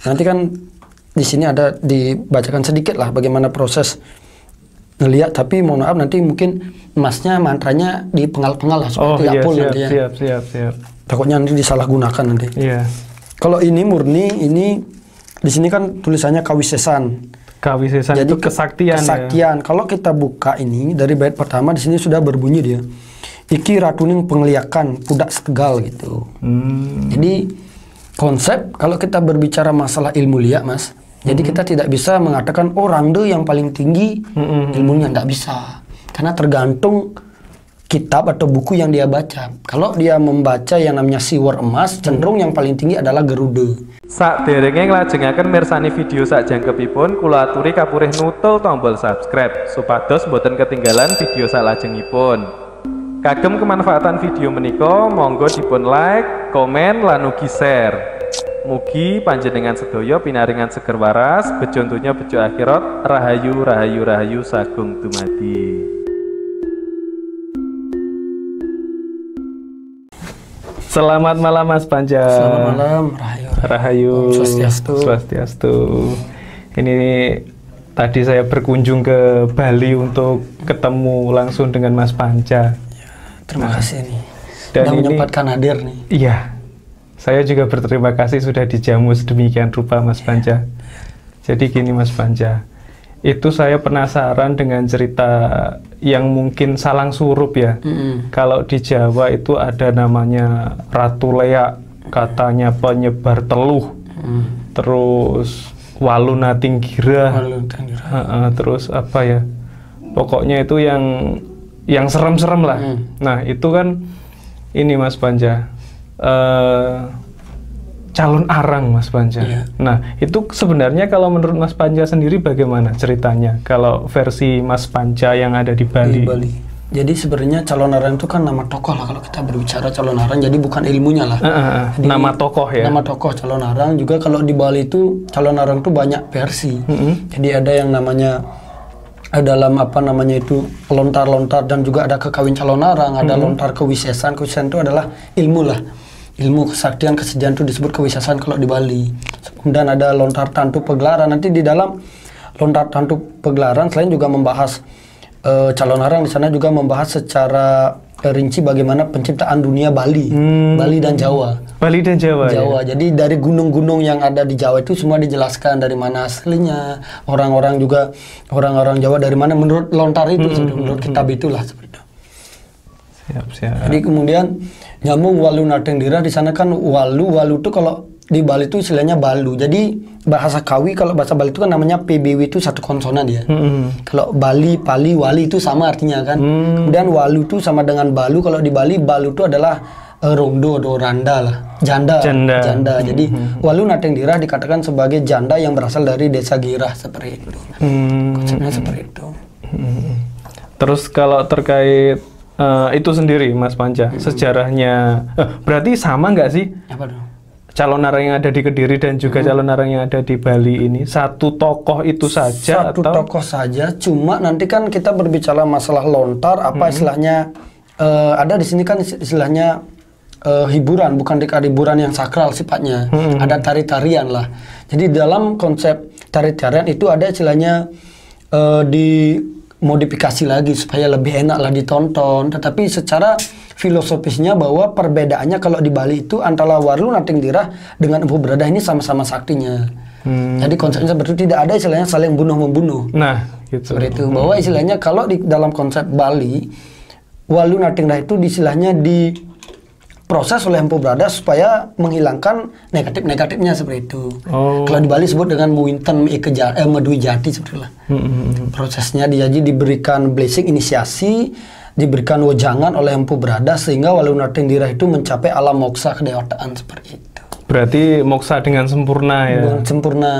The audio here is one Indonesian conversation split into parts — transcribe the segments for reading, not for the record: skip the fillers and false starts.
Nanti kan di sini ada dibacakan sedikit lah bagaimana proses ngelihat, tapi mohon maaf nanti mungkin Masnya mantranya dipengal-pengal lah supaya tidak full nanti ya. Siap. Takutnya nanti disalahgunakan nanti. Iya. Kalau ini murni, ini di sini kan tulisannya kawisesan. Kawisesan Jadi itu kesaktian. Kesaktian. Ya? Kalau kita buka ini dari bait pertama di sini sudah berbunyi dia. Iki ratuning pengliakan pudak setegal gitu. Jadi konsep kalau kita berbicara masalah ilmu liak, Mas. Jadi kita tidak bisa mengatakan orang tuh yang paling tinggi ilmunya, tidak bisa. Karena tergantung kitab atau buku yang dia baca. Kalau dia membaca yang namanya siwar emas, cenderung yang paling tinggi adalah Garuda. Saderenge nglajengaken mirsani video sakjangkepipun, kula aturi kapurih nutul tombol subscribe supados boten ketinggalan video salajengipun. Kagem kemanfaatan video menika, monggo dipun like, komen, lan ugi share. Mugi panjenengan sedaya pinaringan seger waras, bejo donya bejo akhirat, rahayu rahayu rahayu sagung dumadi. Selamat malam Mas Panja. Selamat malam, rahayu. Rahayu. Swastiastu. Ini tadi saya berkunjung ke Bali untuk ketemu langsung dengan Mas Panja. Ya, terima kasih nih. Dan sudah ini menyempatkan hadir nih. Iya. Saya juga berterima kasih sudah dijamu sedemikian rupa Mas Panja. Jadi gini Mas Panja, itu saya penasaran dengan cerita yang mungkin salang surup ya. Kalau di Jawa itu ada namanya Ratu Leak, katanya penyebar teluh. Terus Waluna Tinggira. Terus apa ya? Pokoknya itu yang serem-serem lah. Nah, itu kan ini Mas Panja. Calon arang Mas Panja. Nah, itu sebenarnya kalau menurut Mas Panja sendiri bagaimana ceritanya? Kalau versi Mas Panja yang ada di Bali. Jadi sebenarnya calon arang itu kan nama tokoh lah kalau kita berbicara calon arang. Jadi bukan ilmunya lah. Jadi, nama tokoh ya. Nama tokoh calon arang juga kalau di Bali itu calon arang itu banyak versi. Jadi ada yang namanya dalam apa namanya itu lontar-lontar dan juga ada kekawin calon arang, ada lontar kewisesan. Kewisesan itu adalah ilmu lah. Ilmu kesaktian kesejahteraan itu disebut kewisesan kalau di Bali. Kemudian ada lontar tantu pegelaran. Nanti di dalam lontar tantu pegelaran selain juga membahas calon arang, di sana juga membahas secara rinci bagaimana penciptaan dunia Bali, Bali dan Jawa. Bali dan Jawa. Jawa. Ya? Jadi dari gunung-gunung yang ada di Jawa itu semua dijelaskan dari mana aslinya. Orang-orang juga orang-orang Jawa dari mana menurut lontar itu, menurut kitab itulah seperti itu. Siap. Jadi kemudian nyambung Walu Natengdira, di sana kan walu itu kalau di Bali itu istilahnya balu. Jadi bahasa Kawi kalau bahasa Bali itu kan namanya PBW itu satu konsonan ya. Kalau Bali, Pali, Wali itu sama artinya kan. Kemudian walu itu sama dengan balu. Kalau di Bali balu itu adalah rondo atau randa lah, janda. Jadi Walu Natengdira dikatakan sebagai janda yang berasal dari desa Girah seperti itu. Konsepnya seperti itu. Terus kalau terkait itu sendiri Mas Panja, sejarahnya berarti sama nggak sih? Apa dong? Calon arang yang ada di Kediri dan juga calon arang yang ada di Bali ini satu tokoh itu saja? Satu tokoh saja, cuma nanti kan kita berbicara masalah lontar, apa istilahnya, ada di sini kan istilahnya hiburan, bukan hiburan yang sakral sifatnya, ada tari-tarian lah. Jadi dalam konsep tari-tarian itu ada istilahnya dimodifikasi lagi supaya lebih enak lah ditonton, tetapi secara filosofisnya bahwa perbedaannya kalau di Bali itu antara Walu Natengdira dengan Empu Berada ini sama-sama saktinya. Jadi konsepnya seperti itu, tidak ada istilahnya saling bunuh-membunuh. Nah, gitu. Seperti itu. Bahwa istilahnya kalau di dalam konsep Bali, Walu Natengdira itu istilahnya diproses oleh Empu Berada supaya menghilangkan negatif-negatifnya seperti itu. Kalau di Bali sebut dengan Muinten Medui Jati seperti itulah. Prosesnya jadi diberikan blessing inisiasi, diberikan wejangan oleh Empu Berada sehingga Walu Natengdira itu mencapai alam moksa kedewataan seperti itu. Berarti moksa dengan sempurna ya? Dengan sempurna.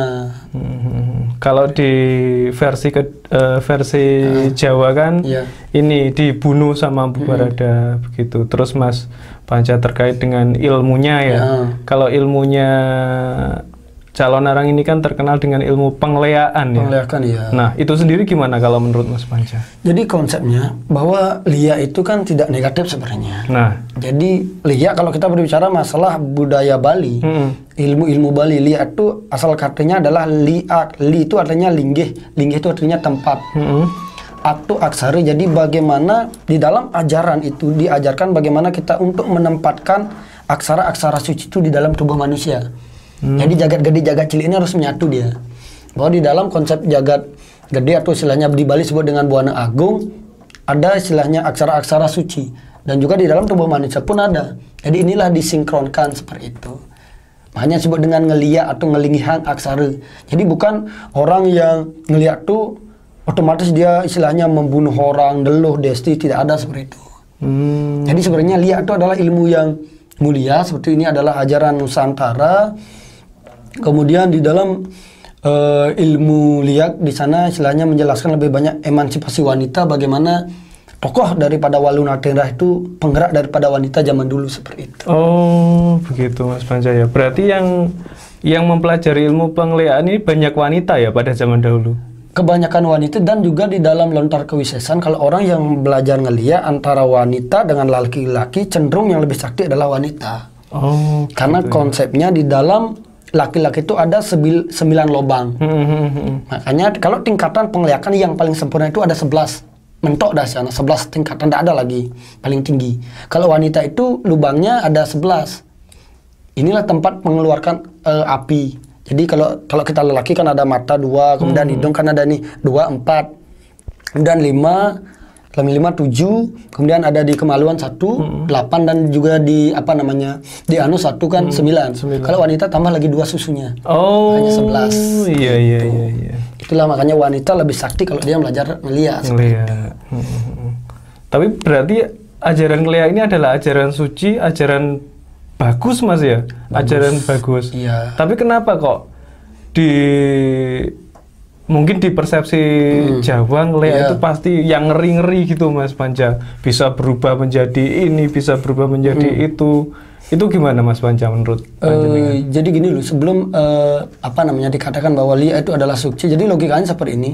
Kalau di versi Jawa kan ini dibunuh sama Empu Berada begitu. Terus Mas Panja terkait dengan ilmunya ya. Kalau ilmunya calon arang ini kan terkenal dengan ilmu pengleaan ya. Pengleakan ya. Nah, itu sendiri gimana kalau menurut Mas Panca? Jadi konsepnya bahwa lia itu kan tidak negatif sebenarnya. Nah, jadi lia kalau kita berbicara masalah budaya Bali, ilmu-ilmu Bali, lia itu asal katanya adalah liak. Li itu artinya linggih, linggih itu artinya tempat. Aktu aksari, jadi bagaimana di dalam ajaran itu diajarkan bagaimana kita untuk menempatkan aksara-aksara suci itu di dalam tubuh manusia. Jadi jagat gede jagat cilik ini harus menyatu dia. Bahwa di dalam konsep jagat gede atau istilahnya di Bali disebut dengan Buana Agung, ada istilahnya aksara-aksara suci, dan juga di dalam tubuh manusia pun ada. Jadi inilah disinkronkan seperti itu. Makanya disebut dengan ngeliat atau ngelingihan aksara. Jadi bukan orang yang ngeliat tuh otomatis dia istilahnya membunuh orang, deluh, desti, tidak ada seperti itu. Jadi sebenarnya liak itu adalah ilmu yang mulia, seperti ini adalah ajaran Nusantara. Kemudian di dalam ilmu liak di sana istilahnya menjelaskan lebih banyak emansipasi wanita, bagaimana tokoh daripada Walunatenda itu penggerak daripada wanita zaman dulu seperti itu. Oh, begitu Mas Panca ya. Berarti yang mempelajari ilmu pengleaan ini banyak wanita ya pada zaman dahulu. Kebanyakan wanita, dan juga di dalam lontar kewisesan kalau orang yang belajar ngeliat antara wanita dengan laki-laki cenderung yang lebih sakti adalah wanita. Oh, karena gitu konsepnya di dalam laki-laki itu ada 9 lobang. Makanya kalau tingkatan penglihakan yang paling sempurna itu ada 11. Mentok dah sana, 11 tingkatan, tidak ada lagi paling tinggi. Kalau wanita itu lubangnya ada 11. Inilah tempat mengeluarkan api. Jadi kalau kita lelaki kan ada mata 2, kemudian hidung kan ada nih 2, 4, kemudian 5, 7, kemudian ada di kemaluan 1, 8, dan juga di di anus 1 kan 9. Kalau wanita tambah lagi 2 susunya. Oh, hanya 11. Iya. Itulah makanya wanita lebih sakti kalau dia belajar ngeliat. Tapi berarti ajaran ngeliat ini adalah ajaran suci, ajaran bagus Mas ya? Ajaran bagus. Iya. Tapi kenapa kok mungkin di persepsi Jawa ngeliat itu pasti yang ngeri-ngeri gitu Mas Panca, bisa berubah menjadi ini, bisa berubah menjadi itu gimana Mas Panca menurut panjenengan? Jadi gini loh, sebelum dikatakan bahwa lia itu adalah suci, jadi logikanya seperti ini.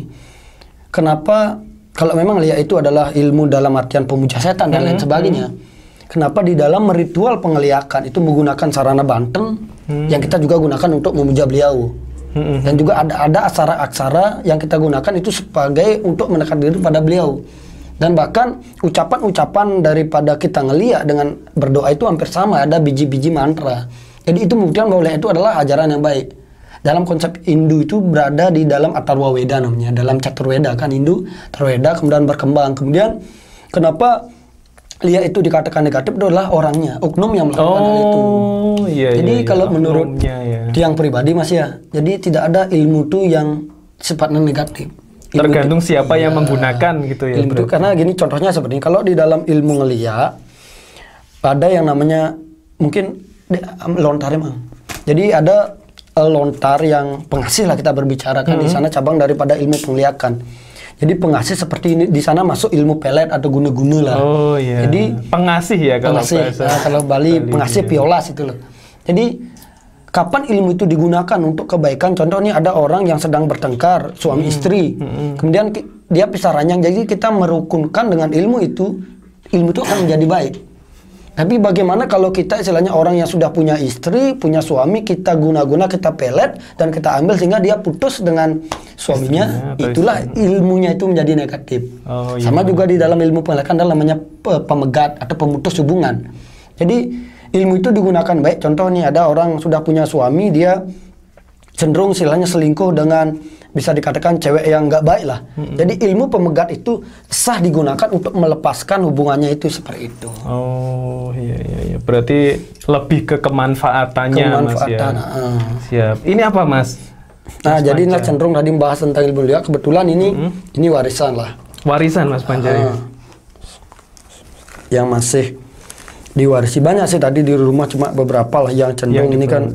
Kenapa kalau memang lia itu adalah ilmu dalam artian pemuja setan dan lain sebagainya, kenapa di dalam ritual pengeliakan itu menggunakan sarana banteng yang kita juga gunakan untuk memuja beliau? Dan juga ada aksara-aksara yang kita gunakan itu sebagai untuk menekan diri pada beliau. Dan bahkan ucapan-ucapan daripada kita ngeliat dengan berdoa itu hampir sama, ada biji-biji mantra. Jadi itu membuktikan bahwa itu adalah ajaran yang baik. Dalam konsep Hindu itu berada di dalam Atharva Weda namanya, dalam Caturveda kan Hindu, Atharvaveda kemudian berkembang. Kemudian kenapa lia itu dikatakan negatif, itu adalah orangnya, oknum yang melakukan hal itu. Jadi kalau menurut tiang pribadi Mas ya, jadi tidak ada ilmu itu yang sifatnya negatif. Tergantung siapa yang menggunakan gitu ya. Ilmu itu karena gini contohnya seperti ini, kalau di dalam ilmu ngeliat ada yang namanya mungkin lontar emang. Jadi ada lontar yang pengasih lah kita berbicara kan di sana cabang daripada ilmu penglihakan. Jadi pengasih seperti ini di sana masuk ilmu pelet atau guna-guna lah. Oh iya. Jadi pengasih ya kalau kalau Bali pengasih piolas itu loh. Jadi kapan ilmu itu digunakan untuk kebaikan? Contohnya ada orang yang sedang bertengkar suami istri, kemudian dia pisah ranjang. Jadi kita merukunkan dengan ilmu itu akan menjadi baik. Tapi bagaimana kalau kita istilahnya orang yang sudah punya istri, punya suami, kita guna-guna, kita pelet dan kita ambil sehingga dia putus dengan suaminya, itulah ilmunya itu menjadi negatif. Sama juga di dalam ilmu pengelihakan ada namanya pemegat atau pemutus hubungan. Jadi ilmu itu digunakan baik. Contohnya ada orang sudah punya suami, dia cenderung istilahnya selingkuh dengan bisa dikatakan cewek yang nggak baik lah. Jadi ilmu pemegat itu sah digunakan untuk melepaskan hubungannya itu seperti itu. Oh iya. Berarti lebih ke kemanfaatannya Mas ya. Siap. Ini apa Mas? Nah jadi ini cenderung tadi membahas tentang ilmu lia. Kebetulan ini warisan lah. Warisan Mas Panca. Yang masih diwarisi banyak sih, tadi di rumah cuma beberapa lah yang cenderung ini kan.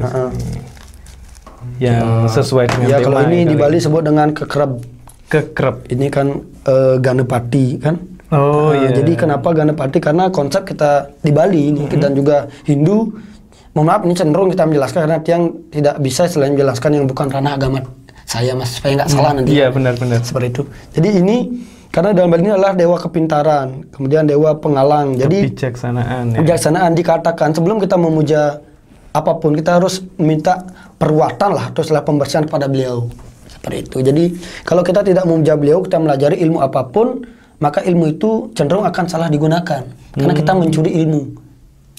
Yang sesuai dengan tema. Kalau ini di Bali sebut dengan kekreb. Ini kan Ganepati kan. Oh iya. Jadi kenapa Ganepati? Karena konsep kita di Bali ini dan juga Hindu mohon maaf ini cenderung kita menjelaskan karena yang tidak bisa selain menjelaskan yang bukan ranah agama saya Mas, supaya nggak salah nanti. Iya benar-benar. Seperti itu. Jadi ini karena dalam hal ini adalah dewa kepintaran, kemudian dewa pengalang. Jadi kebijaksanaan. Ya. Kebijaksanaan dikatakan sebelum kita memuja apapun kita harus minta perbuatan lah atau setelah pembersihan kepada beliau. Seperti itu. Jadi kalau kita tidak memuja beliau, kita melajari ilmu apapun, maka ilmu itu cenderung akan salah digunakan karena kita mencuri ilmu.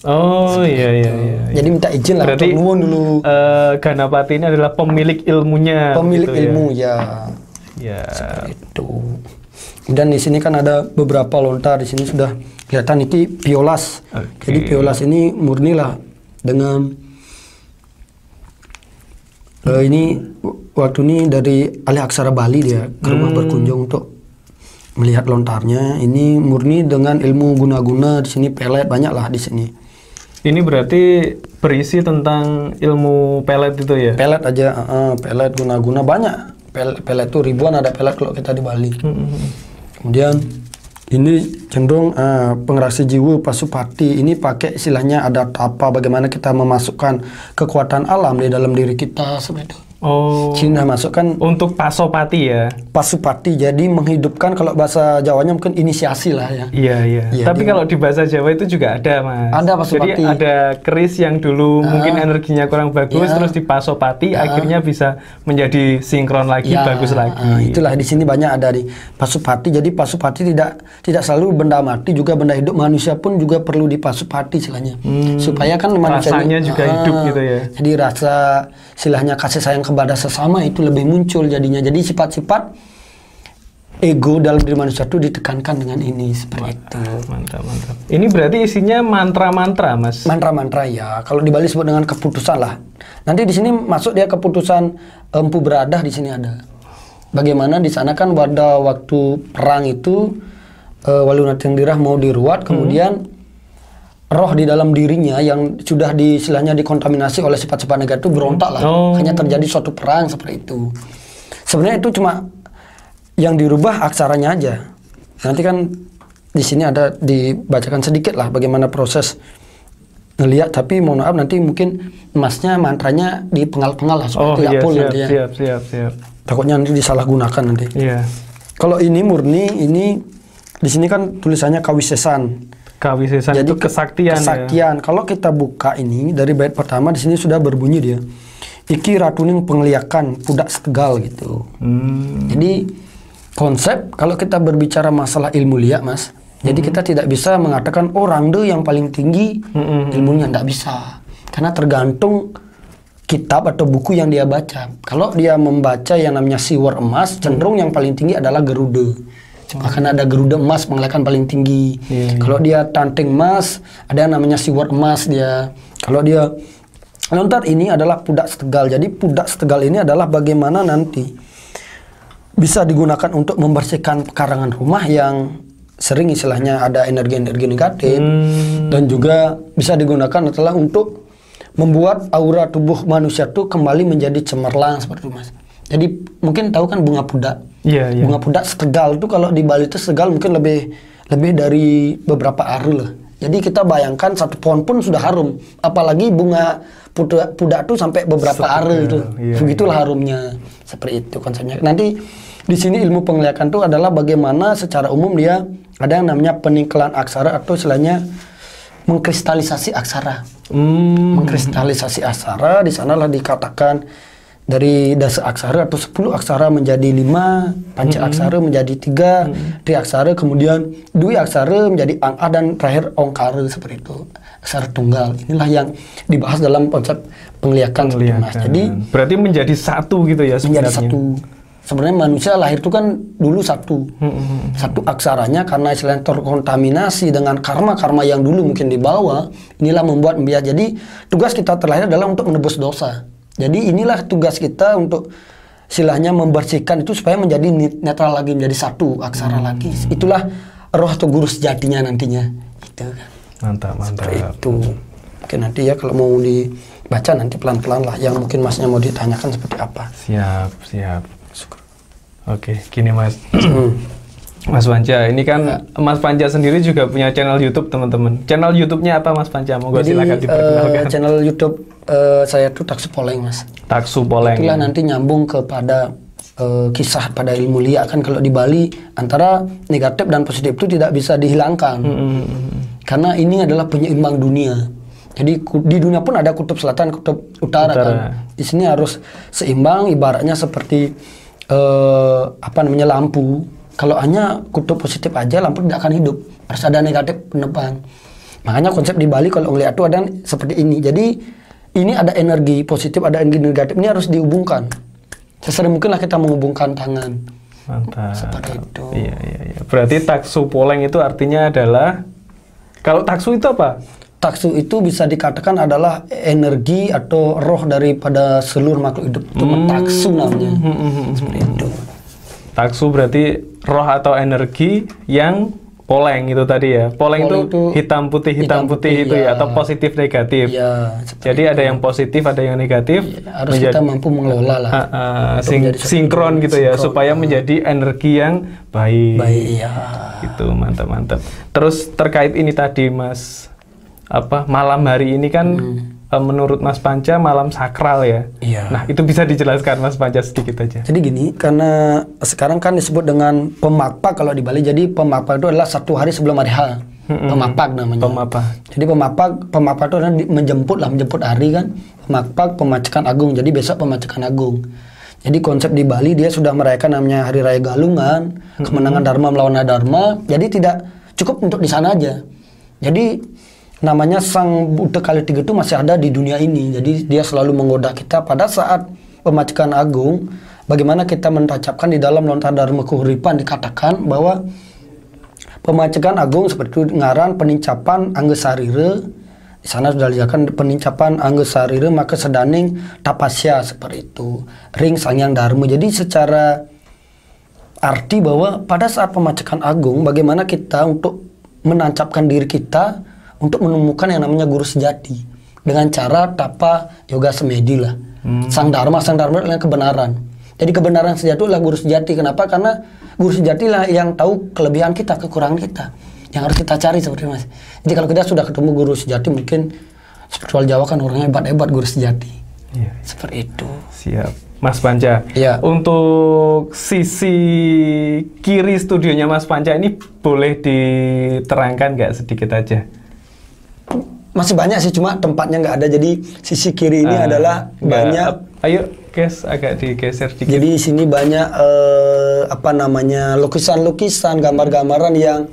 Oh iya. Jadi minta izin lah berarti, untuk nuwun dulu. Ganapati ini adalah pemilik ilmunya. Pemilik gitu, ilmu ya. Ya. Seperti itu. Dan di sini kan ada beberapa lontar. Di sini sudah kelihatan ini piolas. Okay. Jadi piolas ini murni lah dengan ini waktu ini dari ahli aksara Bali dia ke rumah berkunjung untuk melihat lontarnya. Ini murni dengan ilmu guna-guna. Di sini pelet banyak lah di sini. Ini berarti berisi tentang ilmu pelet itu ya? Pelet aja, pelet guna-guna banyak. Pelet itu ribuan ada pelet kalau kita di Bali. Kemudian ini cenderung pengerasi jiwa Pasupati. Ini pakai istilahnya ada tapa, bagaimana kita memasukkan kekuatan alam di dalam diri kita seperti itu. Oh. Cina masukkan untuk Pasopati ya. Pasupati, jadi menghidupkan, kalau bahasa Jawanya mungkin inisiasi lah ya. Iya. Tapi kalau di bahasa Jawa itu juga ada Mas. Ada Pasupati. Jadi ada keris yang dulu mungkin energinya kurang bagus, terus di Pasopati akhirnya bisa menjadi sinkron lagi, bagus lagi. Itulah di sini banyak ada di Pasupati. Jadi Pasupati tidak selalu benda mati, juga benda hidup manusia pun juga perlu di Pasupati istilahnya. Supaya kan manusia rasanya juga hidup gitu ya. Jadi rasa istilahnya kasih sayang kepada sesama itu lebih muncul jadinya. Jadi sifat-sifat ego dalam diri manusia itu ditekankan dengan ini seperti itu. Mantap. Ini berarti isinya mantra-mantra, Mas. Mantra-mantra ya. Kalau di Bali sebut dengan keputusan lah. Nanti di sini masuk dia keputusan Empu Beradah di sini ada. Bagaimana di sana kan pada waktu perang itu Walunateng Dirah mau diruat, kemudian roh di dalam dirinya yang sudah istilahnya dikontaminasi oleh sifat-sifat negatif berontak lah. Hanya terjadi suatu perang seperti itu. Sebenarnya itu cuma yang dirubah aksaranya aja. Nanti kan di sini ada dibacakan sedikit lah bagaimana proses ngelihat, tapi mohon maaf nanti mungkin Masnya mantranya dipengal-pengal lah seperti nanti ya. Siap. Takutnya nanti disalahgunakan nanti. Iya. Kalau ini murni, ini di sini kan tulisannya Kawisesan. Kawisesan itu kesaktian. Kesaktian. Ya? Kalau kita buka ini dari bait pertama di sini sudah berbunyi dia. Iki ratuning pengliakan pudak setegal gitu. Jadi konsep kalau kita berbicara masalah ilmu liak Mas. Jadi kita tidak bisa mengatakan orang deh yang paling tinggi ilmunya, tidak bisa. Karena tergantung kitab atau buku yang dia baca. Kalau dia membaca yang namanya siwar emas, cenderung yang paling tinggi adalah Garuda. Bahkan ada Garuda emas mengalahkan paling tinggi. Kalau dia tanting emas, ada yang namanya siwar emas dia. Kalau dia lontar ini adalah pudak setegal. Jadi pudak setegal ini adalah bagaimana nanti bisa digunakan untuk membersihkan pekarangan rumah yang sering istilahnya ada energi-energi negatif, dan juga bisa digunakan adalah untuk membuat aura tubuh manusia itu kembali menjadi cemerlang seperti itu Mas. Jadi mungkin tahu kan bunga pudak. Iya. Bunga pudak setegal itu kalau di Bali itu setegal mungkin lebih dari beberapa are lah. Jadi kita bayangkan satu pohon pun sudah harum, apalagi bunga pudak itu sampai beberapa are itu. Begitulah harumnya. Seperti itu konsepnya. Nanti di sini ilmu penglihakan itu adalah bagaimana secara umum dia ada yang namanya peningkalan aksara atau istilahnya mengkristalisasi aksara. Mengkristalisasi aksara di sanalah dikatakan dari dasa aksara atau 10 aksara menjadi 5, panca aksara menjadi 3, tri aksara, kemudian dwi aksara menjadi ang-a, dan terakhir ongkara seperti itu. Aksara tunggal. Inilah yang dibahas dalam konsep penglihakan. Mas. Jadi berarti menjadi satu gitu ya sebenarnya. Menjadi satu. Sebenarnya manusia lahir itu kan dulu satu. Satu aksaranya karena istilahnya terkontaminasi dengan karma-karma yang dulu mungkin dibawa, inilah membuat dia. Jadi tugas kita terlahir adalah untuk menebus dosa. Jadi inilah tugas kita untuk istilahnya membersihkan itu supaya menjadi netral lagi, menjadi satu aksara lagi. Itulah roh atau guru sejatinya nantinya. Gitu kan. Mantap. Seperti itu. Oke, nanti ya kalau mau dibaca nanti pelan-pelan lah. Yang mungkin Masnya mau ditanyakan seperti apa. Siap. Oke, gini Mas. Mas Panca, ini kan Mas Panca sendiri juga punya channel YouTube teman-teman. Channel YouTube-nya apa Mas Panca? Monggo silakan diperkenalkan. Channel YouTube saya tuh Taksu Poleng, Mas. Taksu Poleng. Itulah nanti nyambung kepada kisah pada ilmu liak kan, kalau di Bali antara negatif dan positif itu tidak bisa dihilangkan. Karena ini adalah penyeimbang dunia. Jadi di dunia pun ada kutub selatan, kutub utara. Kan. Di sini harus seimbang, ibaratnya seperti lampu. Kalau hanya kutub positif aja, lampu tidak akan hidup. Harus ada negatif penerbang. Makanya konsep di Bali kalau ngeliat itu ada seperti ini. Jadi ini ada energi positif, ada energi negatif. Ini harus dihubungkan. Sesering mungkinlah kita menghubungkan tangan. Mantap. Seperti itu. Iya. Berarti Taksu Poleng itu artinya adalah, kalau Taksu itu apa? Taksu itu bisa dikatakan adalah energi atau roh daripada seluruh makhluk hidup. Itu taksu namanya. Seperti itu. Taksu berarti roh atau energi yang poleng itu tadi ya. Poleng itu hitam putih itu ya, atau positif negatif. Ya, jadi ada yang positif, ada yang negatif. Ya, harus kita mampu mengelola lah. Sinkron gitu ya, supaya menjadi energi yang baik. Baik ya. Gitu, mantap. Terus terkait ini tadi Mas, malam hari ini kan menurut Mas Panca malam sakral ya. Iya. Nah, itu bisa dijelaskan Mas Panca sedikit aja. Jadi gini, karena sekarang kan disebut dengan Pemapak kalau di Bali. Jadi Pemapak itu adalah 1 hari sebelum hari H. Pemapak namanya. Jadi Pemapak itu adalah menjemput hari kan. Pemapak, Pemacekan Agung. Jadi besok Pemacekan Agung. Jadi konsep di Bali dia sudah merayakan namanya Hari Raya Galungan, kemenangan Dharma melawan Adharma. Jadi tidak cukup untuk di sana aja. Jadi namanya Sang Buddha Kali Tiga itu masih ada di dunia ini. Jadi dia selalu menggoda kita pada saat Pemacekan Agung. Bagaimana kita menancapkan di dalam lontar Dharma Kahuripan dikatakan bahwa Pemacekan Agung seperti itu ngaran penincapan Anggesarira. Di sana sudah dijelaskan penincapan Anggesarira maka sedaning tapasya seperti itu. Ring Sangyang Dharma. Jadi secara arti bahwa pada saat Pemacekan Agung bagaimana kita untuk menancapkan diri kita untuk menemukan yang namanya guru sejati dengan cara tapa yoga semedi lah. Sang Dharma adalah kebenaran. Jadi kebenaran sejati adalah guru sejati. Kenapa? Karena guru sejati lah yang tahu kelebihan kita, kekurangan kita, yang harus kita cari seperti Mas. Jadi kalau kita sudah ketemu guru sejati, mungkin spiritual Jawa kan orangnya hebat-hebat guru sejati. Ya. Seperti itu. Siap. Mas Panca, ya. Untuk sisi kiri studionya Mas Panca ini boleh diterangkan nggak sedikit aja? Masih banyak sih, cuma tempatnya nggak ada. Jadi sisi kiri ini adalah banyak. Ayo guys, agak digeser dikit. Jadi di sini banyak lukisan-lukisan, gambar-gambaran yang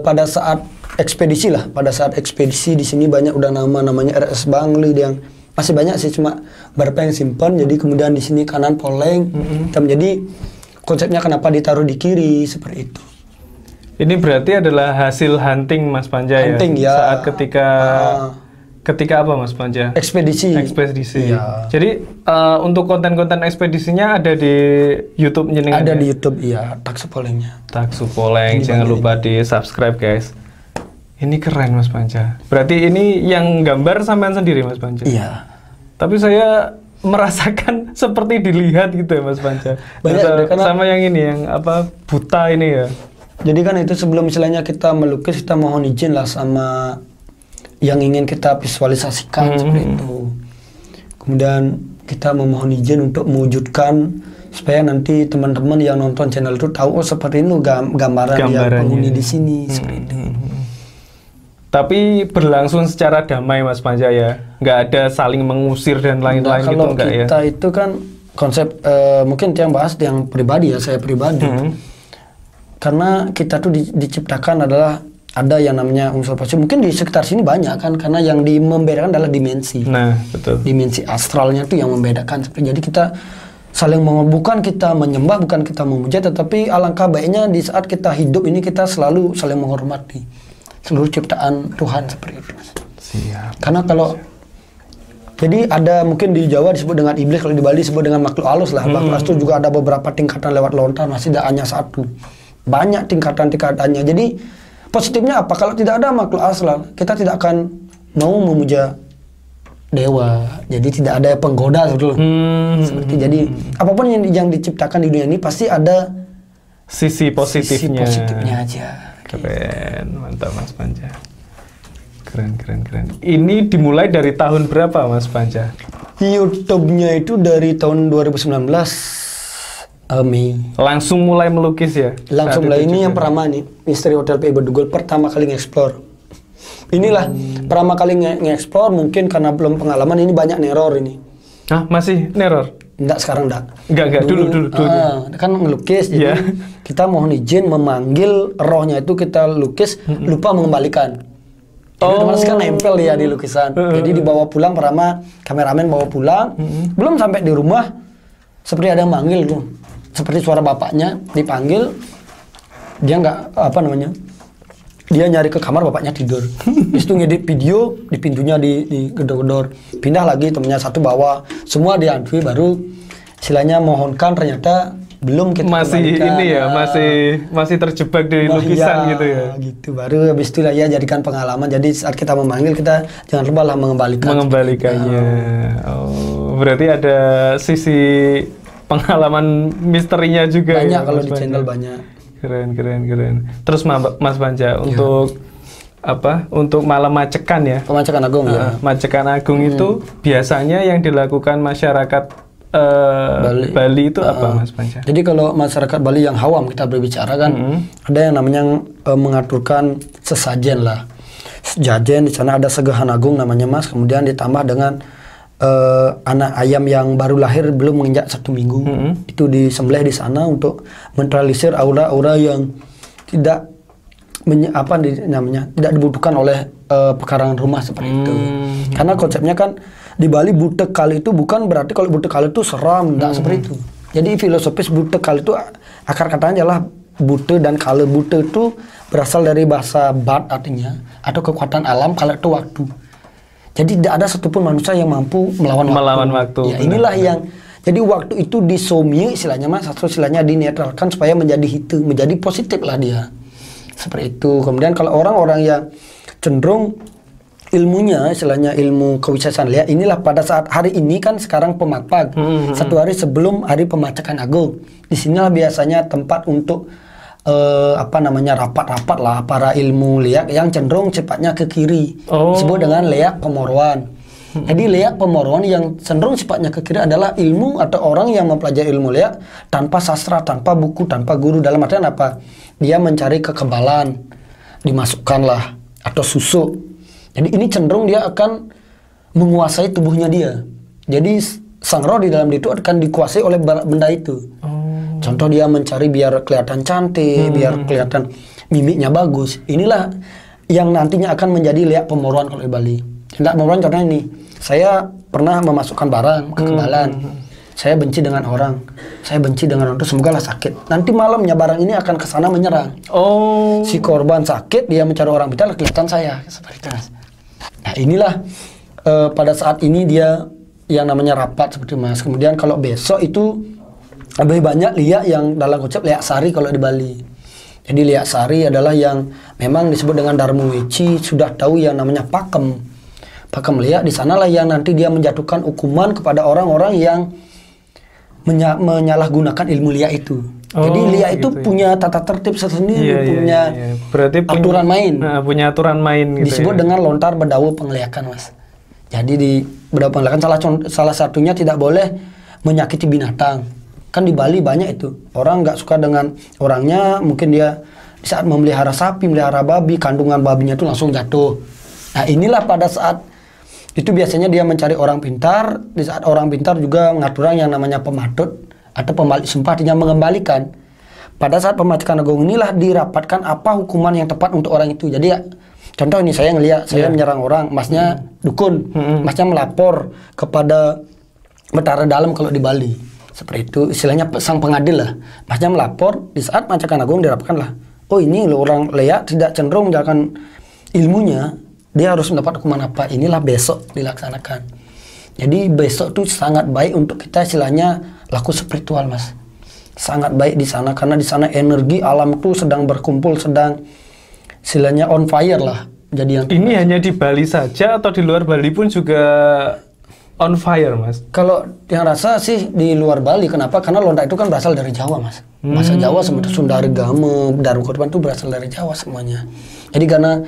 pada saat ekspedisi lah. Pada saat ekspedisi di sini banyak udah namanya RS Bangli yang masih banyak sih, cuma beberapa yang simpan. Jadi kemudian di sini kanan Poleng. Jadi konsepnya kenapa ditaruh di kiri seperti itu. Ini berarti adalah hasil hunting Mas Panca hunting, ya. Saat ketika apa Mas Panca? Ekspedisi. Ya. Jadi untuk konten-konten ekspedisinya ada di YouTube jenengan? Ada di YouTube, iya. Taksu Polengnya. Taksu Poleng, jangan lupa di subscribe guys. Ini keren Mas Panca. Berarti ini yang gambar sampean sendiri Mas Panca? Iya. Tapi saya merasakan seperti dilihat gitu ya Mas Panca. Sama yang ini, yang buta ini ya. Jadi kan itu sebelum istilahnya kita melukis, kita mohon izin lah sama yang ingin kita visualisasikan seperti itu. Kemudian kita memohon izin untuk mewujudkan supaya nanti teman-teman yang nonton channel itu tahu seperti ini gambaran yang penghuni di sini seperti itu. Tapi berlangsung secara damai Mas Panca ya, nggak ada saling mengusir dan lain-lain gitu enggak ya? Kalau kita itu kan konsep mungkin yang bahas yang pribadi ya, saya pribadi. Karena kita tuh diciptakan adalah ada yang namanya unsur positif. Mungkin di sekitar sini banyak kan, karena yang membedakan adalah dimensi. Nah, betul. Dimensi astralnya tuh yang membedakan. Jadi kita saling bukan kita menyembah, bukan kita memuja, tetapi alangkah baiknya di saat kita hidup ini kita selalu saling menghormati seluruh ciptaan Tuhan seperti itu. Siap. Karena kalau jadi ada mungkin di Jawa disebut dengan iblis, kalau di Bali disebut dengan makhluk halus lah. Makhluk halus itu juga ada beberapa tingkatan lewat lontar, masih tidak hanya satu. Banyak tingkatan-tingkatannya. Jadi positifnya apa? Kalau tidak ada makhluk asal, kita tidak akan mau memuja dewa. Jadi tidak ada penggoda sebetulnya. Seperti jadi apapun yang diciptakan di dunia ini pasti ada sisi positifnya. Sisi positifnya aja. Keren, mantap Mas Panca. Keren. Ini dimulai dari tahun berapa Mas Panca? YouTube-nya itu dari tahun 2019 Mei. Langsung mulai melukis ya? Langsung mulai. Ini yang pertama nih, Misteri Hotel PI Bedugul pertama kali nge-explore. Inilah pertama kali nge-explore, mungkin karena belum pengalaman, ini banyak neror ini. Hah, masih neror? Enggak, sekarang enggak. Enggak, dulu. Kan ngelukis, jadi kita mohon izin memanggil rohnya itu kita lukis, lupa mengembalikan. Jadi otomatis kan nempel ya di lukisan. Jadi dibawa pulang, pertama kameramen bawa pulang, belum sampai di rumah, seperti ada yang manggil tuh. Seperti suara bapaknya dipanggil, dia nggak dia nyari ke kamar, bapaknya tidur. Habis itu ngedit video di pintunya di gedor-gedor, pindah lagi, temennya satu bawa, semua diantui, baru istilahnya mohonkan, ternyata belum kita masih kembalikan. Ini ya, masih terjebak di lukisan gitu ya. Gitu, baru habis itu ya jadikan pengalaman. Jadi saat kita memanggil, kita jangan lupa lah mengembalikannya. Oh, berarti ada sisi pengalaman misterinya juga. Banyak ya, kalau di channel banyak. Keren. Terus Mas Panca, untuk untuk malam Macekan ya? Pemacekan Agung ya. Macekan Agung itu biasanya yang dilakukan masyarakat Bali itu apa Mas Panca? Jadi kalau masyarakat Bali yang awam kita berbicara kan, ada yang namanya mengaturkan sesajen lah. Sesajen di sana ada segahan agung namanya Mas, kemudian ditambah dengan anak ayam yang baru lahir belum menginjak 1 minggu, itu disembelih di sana untuk menetralisir aura-aura yang tidak tidak dibutuhkan oleh pekarangan rumah seperti itu. Karena konsepnya kan di Bali butek kali itu bukan berarti kalau butek kali itu seram, tidak seperti itu. Jadi filosofis butek kali itu akar katanya adalah bute dan kale. Bute itu berasal dari bahasa Bat artinya, atau kekuatan alam, kale itu waktu. Jadi tidak ada satupun manusia yang mampu melawan waktu. Ya, inilah yang jadi waktu itu disomie istilahnya Mas, atau istilahnya dinetralkan supaya menjadi hitu, menjadi positif lah dia. Seperti itu. Kemudian kalau orang-orang yang cenderung ilmunya, istilahnya ilmu kewisataan lihat, inilah pada saat hari ini kan sekarang pemapag, 1 hari sebelum hari pemacakan agung. Disinilah biasanya tempat untuk rapat-rapat lah para ilmu liak yang cenderung sifatnya ke kiri, disebut dengan liak pemoroan. Jadi liak pemoroan yang cenderung sifatnya ke kiri adalah ilmu atau orang yang mempelajari ilmu liak tanpa sastra, tanpa buku, tanpa guru. Dalam artian apa? Dia mencari kekebalan, dimasukkanlah, atau susuk. Jadi ini cenderung dia akan menguasai tubuhnya dia. Jadi sang roh di dalam itu akan dikuasai oleh benda itu. Contoh dia mencari biar kelihatan cantik, biar kelihatan mimiknya bagus. Inilah yang nantinya akan menjadi liak pemoroan kalau di Bali. Liak pemoroan contohnya ini, saya pernah memasukkan barang, kekebalan. Saya benci dengan orang, saya benci dengan orang itu, semogalah sakit. Nanti malamnya barang ini akan ke sana menyerang. Si korban sakit, dia mencari orang pintar, kelihatan saya. Seperti itu. Nah inilah pada saat ini dia yang namanya rapat seperti Mas. Kemudian kalau besok itu lebih banyak liak yang dalam konsep liak sari kalau di Bali. Jadi liak sari adalah yang memang disebut dengan Darmu Weci, sudah tahu yang namanya pakem. Pakem liak di sanalah yang nanti dia menjatuhkan hukuman kepada orang-orang yang menyalahgunakan ilmu liak itu. Jadi liak itu ya, punya tata tertib tersendiri, punya berarti aturan main. Punya aturan main gitu. Disebut dengan lontar bedawa pengliakan Mas. Jadi di bedawa pengliakan salah satunya tidak boleh menyakiti binatang. Kan di Bali banyak itu, orang nggak suka dengan orangnya, mungkin dia saat memelihara sapi, memelihara babi, kandungan babinya itu langsung jatuh. Nah inilah pada saat itu biasanya dia mencari orang pintar, di saat orang pintar juga mengatur yang namanya pematut atau pembalik sumpah, artinya mengembalikan. Pada saat pemacakan agung inilah dirapatkan apa hukuman yang tepat untuk orang itu. Jadi ya, contoh ini saya ngelihat, saya menyerang orang, masnya dukun, masnya melapor kepada Betara Dalam kalau di Bali. Seperti itu, istilahnya sang pengadil lah. Masnya melapor, di saat Macakan Agung dirapatkan lah. Oh ini loh orang leak tidak cenderung menjalankan ilmunya, dia harus mendapat hukuman apa. Inilah besok dilaksanakan. Jadi besok itu sangat baik untuk kita istilahnya laku spiritual Mas. Sangat baik di sana karena di sana energi alam itu sedang berkumpul, sedang istilahnya on fire lah. Jadi yang ini hanya di Bali saja atau di luar Bali pun juga on fire, Mas. Kalau yang rasa sih di luar Bali, kenapa? Karena lontar itu kan berasal dari Jawa, Mas. Bahasa Jawa seperti Sundaregame, Darukorban itu berasal dari Jawa semuanya. Jadi karena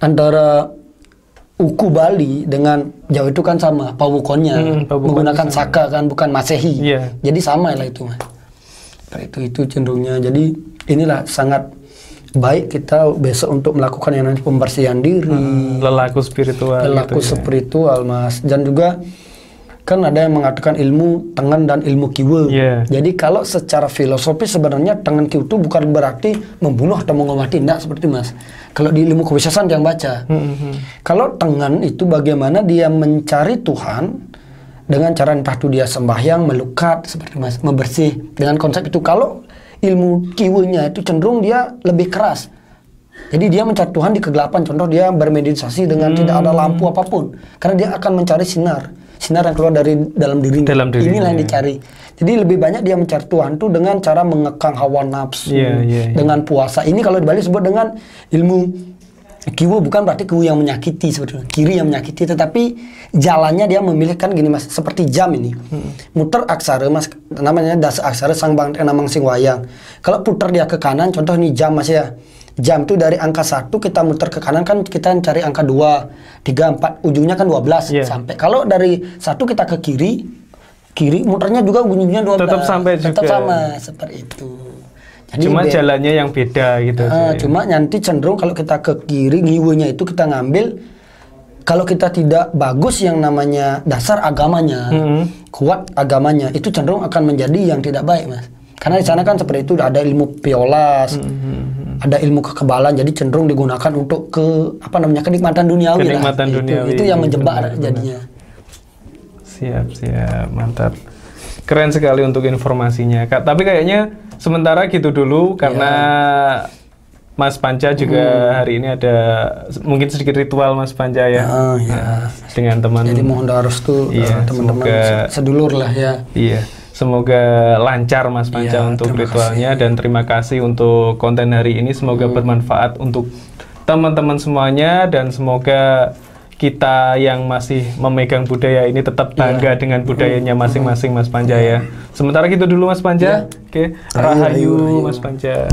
antara uku Bali dengan Jawa itu kan sama, pawukonnya menggunakan saka kan, bukan Masehi. Yeah. Jadi sama lah itu, Mas. Itu cenderungnya. Jadi inilah sangat baik kita besok untuk melakukan yang namanya pembersihan diri, lelaku spiritual, spiritual, Mas. Dan juga kan ada yang mengatakan ilmu tengen dan ilmu kiwe. Jadi kalau secara filosofi sebenarnya tengen kiwe itu bukan berarti membunuh atau mengobati, tidak seperti Mas. Kalau di ilmu kebiasaan yang baca, kalau tengen itu bagaimana dia mencari Tuhan dengan cara entah itu dia sembahyang, melukat seperti Mas, membersih dengan konsep itu. Kalau ilmu kiwenya itu cenderung dia lebih keras. Jadi dia mencari Tuhan di kegelapan. Contoh dia bermeditasi dengan tidak ada lampu apapun. Karena dia akan mencari sinar yang keluar dari dalam dirinya. Inilah yang dicari. Jadi lebih banyak dia mencari Tuhan itu dengan cara mengekang hawa nafsu, dengan puasa. Ini kalau di Bali sebut dengan ilmu kiwo, bukan berarti kiwo yang menyakiti sebetulnya, kiri yang menyakiti, tetapi jalannya dia memilih kan gini Mas, seperti jam ini. Muter aksara Mas, namanya dasa aksara sang bang namang sing wayang. Kalau putar dia ke kanan, contoh ini jam Mas ya. Jam itu dari angka 1 kita muter ke kanan kan kita cari angka 2, 3, 4, ujungnya kan 12 sampai. Kalau dari 1 kita ke kiri muternya juga ujungnya 12. Tetap sampai juga. Tetap sama seperti itu. Jadi cuma jalannya yang beda gitu. Cuma nanti cenderung kalau kita ke kiri, ngiwenya itu kita ngambil, kalau kita tidak bagus yang namanya dasar agamanya, kuat agamanya, itu cenderung akan menjadi yang tidak baik Mas. Karena di sana kan seperti itu ada ilmu piolas, ada ilmu kekebalan, jadi cenderung digunakan untuk kenikmatan duniawi lah. Itu yang menjebak jadinya. Siap, mantap. Keren sekali untuk informasinya, Kak. Tapi kayaknya sementara gitu dulu karena Mas Panca juga hari ini ada mungkin sedikit ritual Mas Panca ya. Dengan teman. Jadi mohon doa restu teman-teman sedulur lah ya. Iya. Semoga lancar Mas Panca untuk ritualnya dan terima kasih untuk konten hari ini. Semoga bermanfaat untuk teman-teman semuanya dan semoga kita yang masih memegang budaya ini tetap bangga dengan budayanya masing-masing Mas Panca ya. Sementara gitu dulu Mas Panca. Oke. Rahayu Mas Panca.